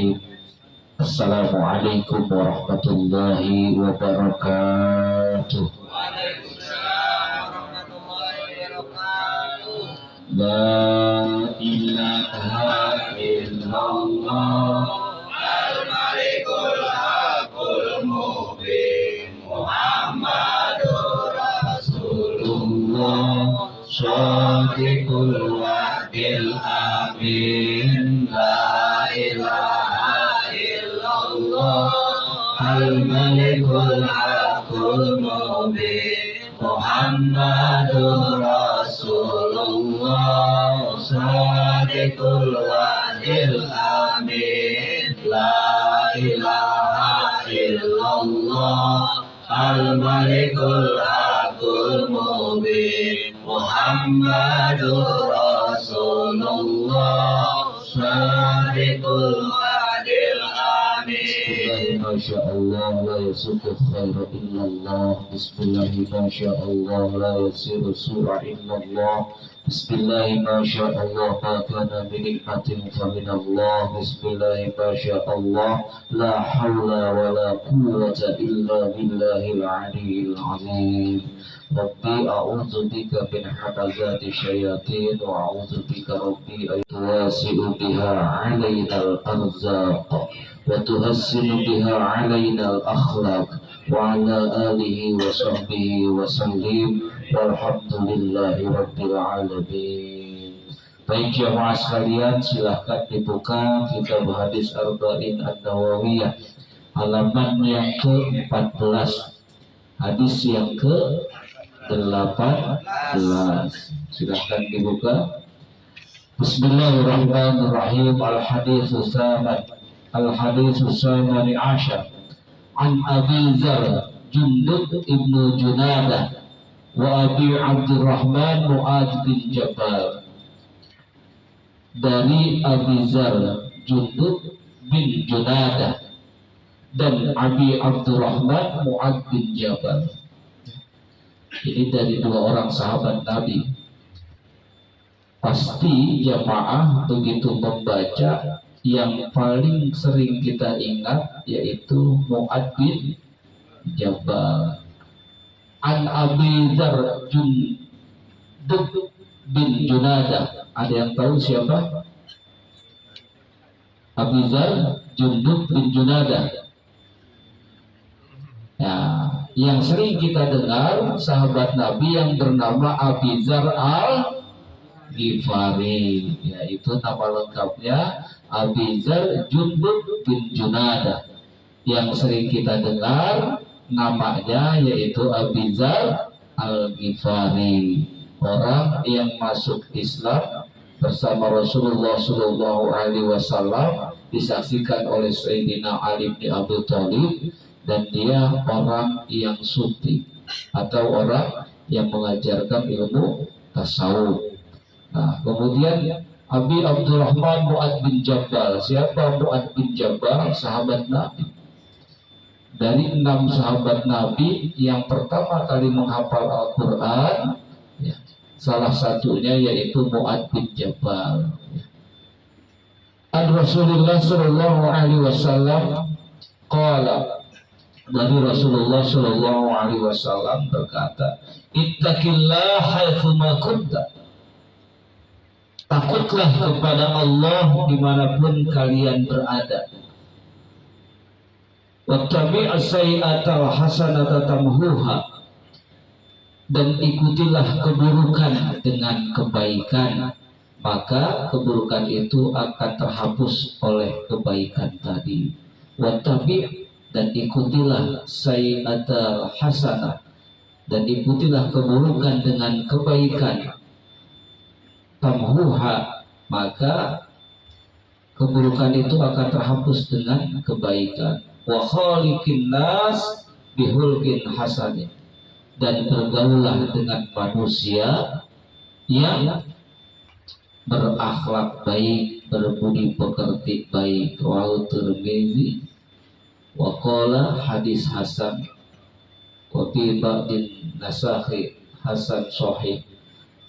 Bismillahirrahmanirrahim. Assalamualaikum warahmatullahi wabarakatuh. Waalaikumsalam warahmatullahi wabarakatuh. La ilaha illallah Al-Malikul Haqqul Mubin Muhammadur Rasulullah Shadiqul wa'dil amin. La ilaha illallah Al-Malikul Haqqul Mubin Muhammadur Rasulullah Shadiqul wa'dil amin. La ilaha illallah Al-Malikul Haqqul Mubin Muhammadur Rasulullah Shadiqul wa'dil amin. Masyaallah la yasuku khairu illallah. Bismillahi masyaallah la yasiru su'a illallah. Bismillahi masyaallah ma kana min nikmatin fa min Allah. Bismillahi masyaallah la haula wa la quwwata illa billahil aliyyil azim. Rabbi a'udzu bika min hamazati syayatin wa a'udzu bika rabbi ay tuwasi'u biha 'alaina al-arzaq wa tuhassinu biha 'alaina al-akhlaq wa 'ala alihi wa sahbihi wa sallim walhamdulillahi rabbil alamin. Baik jamaah sekalian, silahkan dibuka kitab hadis Arba'in An-Nawawiyah halaman yang ke-14, hadis yang ke-18. Silahkan dibuka. Bismillahirrahmanirrahim. Al-haditsu tsamani asyar an Abi Dzar Jundub ibnu Junadah wa Abi Abdurrahman Mu'adz bin Jabal. Dari Abi Dzar Jundub bin Junadah dan Abi Abdurrahman Mu'adz bin Jabal. Ini dari dua orang sahabat Nabi. Pasti jamaah begitu membaca, yang paling sering kita ingat yaitu Mu'adz bin Jabal. An Abi Dzar Jundub bin Junadah. Ada yang tahu siapa? Abi Dzar Jundub bin Junadah. Ya, yang sering kita dengar sahabat Nabi yang bernama Abi Dzar Al-Ghifari, yaitu nama lengkapnya Abi Dzar Jundub bin Junadah. Yang sering kita dengar namanya yaitu Abi Dzar Al-Ghifari, orang yang masuk Islam bersama Rasulullah Shallallahu Alaihi Wasallam, disaksikan oleh Sayyidina Ali bin Abi Thalib, dan dia orang yang sufi atau orang yang mengajarkan ilmu tasawuf. Nah, kemudian Abi Abdurrahman Mu'adz bin Jabal. Siapa Mu'adz bin Jabal? Sahabat Nabi. Dari 6 sahabat Nabi yang pertama kali menghafal Al-Quran, ya, salah satunya yaitu Mu'adz bin Jabal. An Rasulullah Sallallahu Alaihi Wasallam qala, dari Rasulullah Sallallahu Alaihi Wasallam berkata, ittaqillah haitsuma kunta. Takutlah kepada Allah dimanapun kalian berada. Wattabi'as sayyi'atal hasanata tamhuha. Dan ikutilah keburukan dengan kebaikan, maka keburukan itu akan terhapus oleh kebaikan tadi. Wattabi', dan ikutilah sayyi'atal hasanah, dan ikutilah keburukan dengan kebaikan. Tamhuha, maka keburukan itu akan terhapus dengan kebaikan. Wa khaliqin nas bihulqin hasanin, dan bergaulah dengan manusia yang berakhlak baik, berbudi pekerti baik. Rawahu Tirmizi. Wa qala hadis hasan wa fi ba'din nasakhi hasan sahih.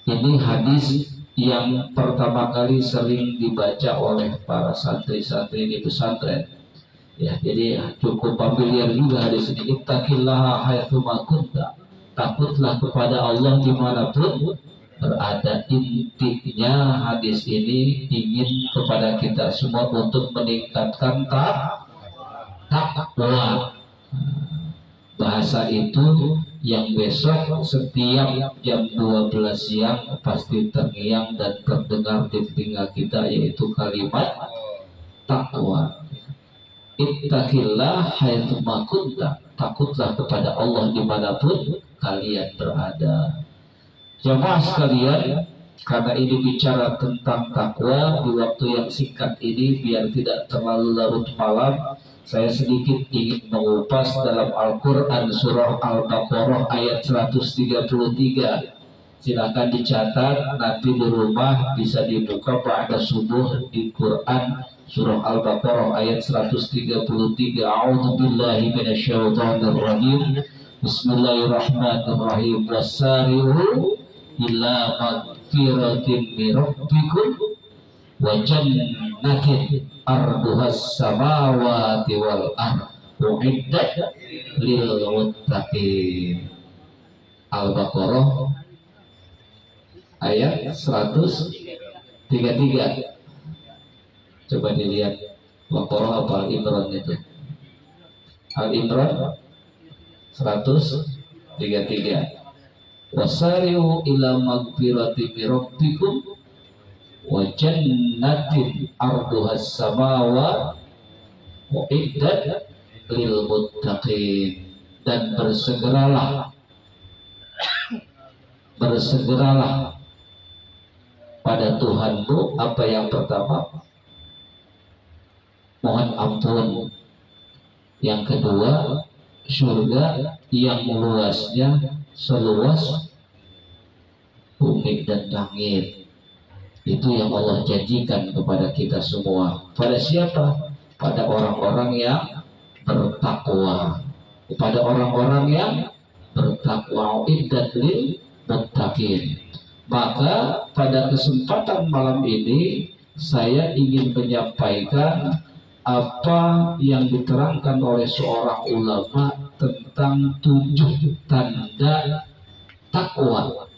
Ini hadis yang pertama kali sering dibaca oleh para santri-santri di pesantren. Ya, jadi cukup familiar juga hadis ini. Ittaqillaha haitsuma kunta. Takutlah kepada Allah dimanapun berada. Intinya hadis ini ingin kepada kita semua untuk meningkatkan takwa. Bahasa itu yang besok setiap jam 12 siang pasti terngiang dan terdengar di telinga kita, yaitu kalimat takwa. Ittaqillah haitsuma kunta. Takutlah kepada Allah dimanapun kalian berada. Jamaah sekalian, karena ini bicara tentang takwa di waktu yang singkat ini, biar tidak terlalu larut malam, saya sedikit ingin mengupas dalam Al-Quran surah Al-Baqarah ayat 133. Silakan dicatat, nanti di rumah bisa dibuka pada subuh di Quran surah Al-Baqarah ayat 133. A'udzubillahi minasyaitonirrajim. Bismillahirrahmanirrahim. Wasari'u ila magfiratin min rabbikum wa jannatin arduhas samawati wal ardh uiddat lil muttaqin. Al-Baqarah ayat 133. Coba dilihat Baqarah apa Al-Imran itu. Al-Imran 133. Wasari'u ila magfirati min rabbikum wa jannatin arduhas samawati uiddat lil muttaqin. Dan bersegeralah pada Tuhanmu. Apa yang pertama? Mohon ampun. Yang kedua, surga yang luasnya seluas bumi dan langit. Itu yang Allah janjikan kepada kita semua. Pada siapa? Pada orang-orang yang bertakwa. Kepada orang-orang yang bertakwa. Uiddat lil muttaqin. Maka pada kesempatan malam ini saya ingin menyampaikan apa yang diterangkan oleh seorang ulama tentang 7 tanda takwa.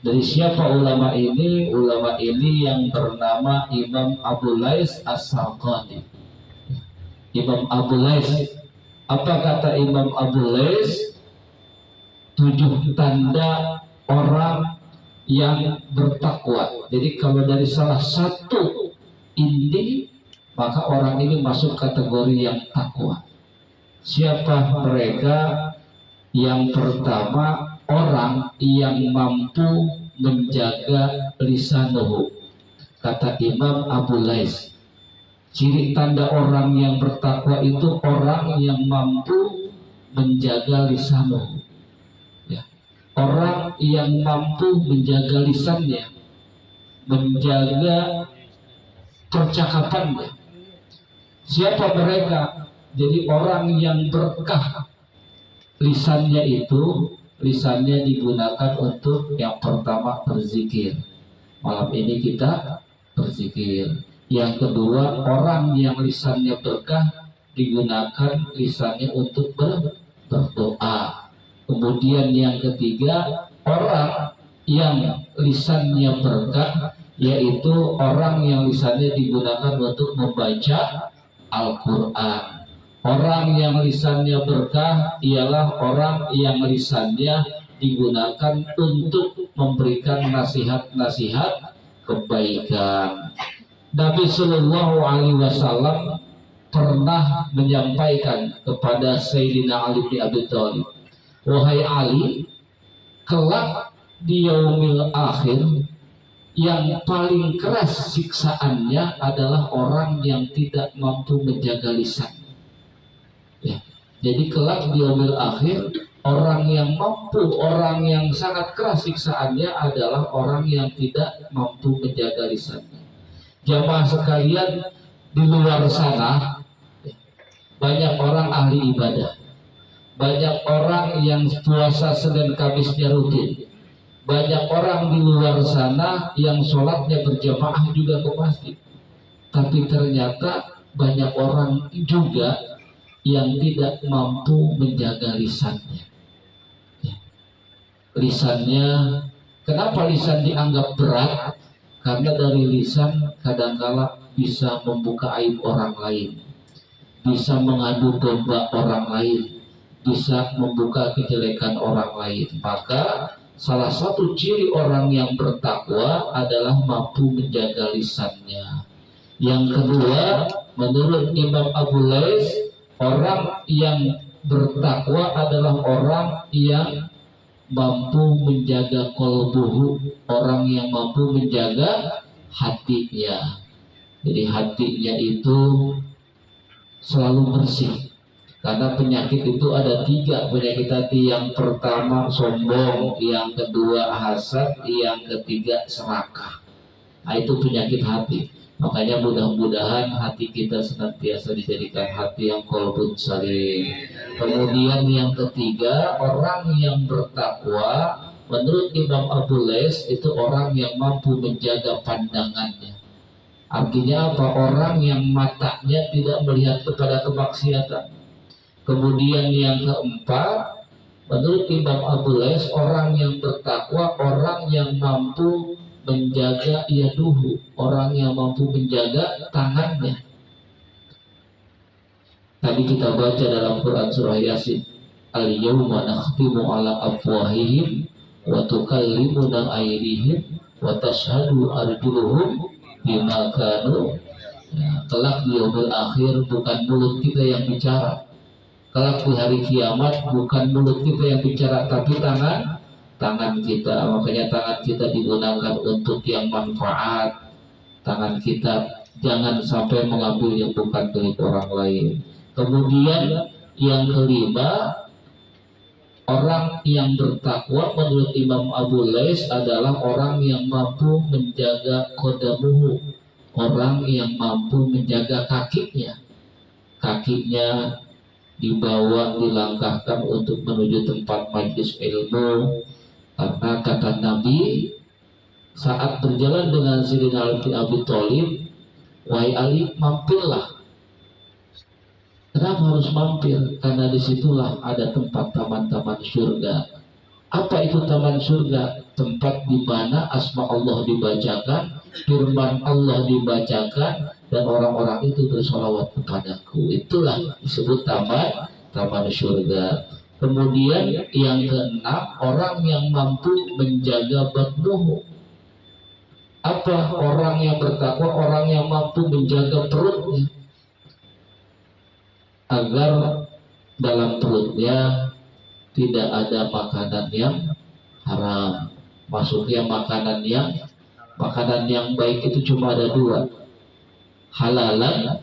Dari siapa ulama ini? Ulama ini yang bernama Imam Abu Lais As-Sarqani. Imam Abu Lais. Apa kata Imam Abu Lais? 7 tanda orang yang bertakwa. Jadi kalau dari salah satu ini, maka orang ini masuk kategori yang takwa. Siapa mereka? Yang pertama, orang yang mampu menjaga lisanuhu. Kata Imam Abu Lais, ciri tanda orang yang bertakwa itu orang yang mampu menjaga lisanuhu. Ya. Orang yang mampu menjaga lisannya, menjaga percakapannya. Siapa mereka? Jadi orang yang berkah lisannya itu, lisannya digunakan untuk yang pertama berzikir. Malam ini kita berzikir. Yang kedua, orang yang lisannya berkah digunakan lisannya untuk berdoa. Kemudian yang ketiga, orang yang lisannya berkah, yaitu orang yang lisannya digunakan untuk membaca Al-Quran. Orang yang lisannya berkah ialah orang yang lisannya digunakan untuk memberikan nasihat-nasihat kebaikan. Nabi Shallallahu Alaihi Wasallam pernah menyampaikan kepada Sayyidina Ali bin Abi Thalib, wahai Ali, kelak di yaumil akhir yang paling keras siksaannya adalah orang yang tidak mampu menjaga lisan. Ya. Jadi kelak di yaumil akhir, orang yang mampu, orang yang sangat keras siksaannya adalah orang yang tidak mampu menjaga lisannya. Jamaah sekalian, di luar sana banyak orang ahli ibadah, banyak orang yang puasa Senin Kamisnya rutin, Banyak orang di luar sana yang sholatnya berjamaah juga ke masjid, tapi ternyata banyak orang juga yang tidak mampu menjaga lisannya. Ya. Lisannya, kenapa lisan dianggap berat? Karena dari lisan kadangkala bisa membuka aib orang lain, bisa mengadu domba orang lain, bisa membuka kejelekan orang lain. Maka salah satu ciri orang yang bertakwa adalah mampu menjaga lisannya. Yang kedua, menurut Imam Abu Lais, orang yang bertakwa adalah orang yang mampu menjaga kolbuhu, orang yang mampu menjaga hatinya. Jadi hatinya itu selalu bersih. Karena penyakit itu ada 3 penyakit hati. Yang pertama sombong, yang kedua hasad, yang ketiga serakah. Nah, itu penyakit hati. Makanya mudah-mudahan hati kita senantiasa dijadikan hati yang qalbun salim. Kemudian yang ketiga, orang yang bertakwa menurut Imam Abu Lais itu orang yang mampu menjaga pandangannya. Artinya apa? Orang yang matanya tidak melihat kepada kemaksiatan. Kemudian yang keempat, menurut Imam Abu Lais, orang yang bertakwa orang yang mampu menjaga yaduhu, orang yang mampu menjaga tangannya. Tadi kita baca dalam Quran surah Yasin, al-yawma nakhtimu ala afwahihim wa tukallimuna aydihim wa tashhadu arjuluhum bima kanu. Kelak di yaumil akhir bukan mulut kita yang bicara. Kelak di hari kiamat bukan mulut kita yang bicara, tapi tangan kita. Makanya tangan kita digunakan untuk yang manfaat. Tangan kita jangan sampai mengambil yang bukan milik orang lain. Kemudian yang kelima, orang yang bertakwa menurut Imam Abu Lais adalah orang yang mampu menjaga kodamuhu, orang yang mampu menjaga kakinya. Kakinya dibawa, dilangkahkan untuk menuju tempat majlis ilmu. Karena kata Nabi saat berjalan dengan Sayyidina Ali bin Abi Thalib, wahai Ali, mampirlah. Kenapa harus mampir? Karena disitulah ada tempat taman-taman surga. Apa itu taman surga? Tempat di mana asma Allah dibacakan, firman Allah dibacakan, dan orang-orang itu bersolawat kepadaku. Itulah disebut taman surga. Kemudian yang keenam, orang yang mampu menjaga batnuhu. Apa orang yang bertakwa? Orang yang mampu menjaga perutnya, agar dalam perutnya tidak ada makanan yang haram. Maksudnya makanan yang baik itu cuma ada 2, halalan,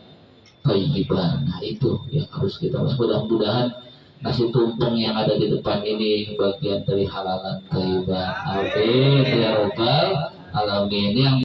thayyiban. Nah itu yang harus kita mudah-mudahan nasi tumpeng yang ada di depan ini bagian dari halalan thayyiban. Amin ya rabbal alamin. Yang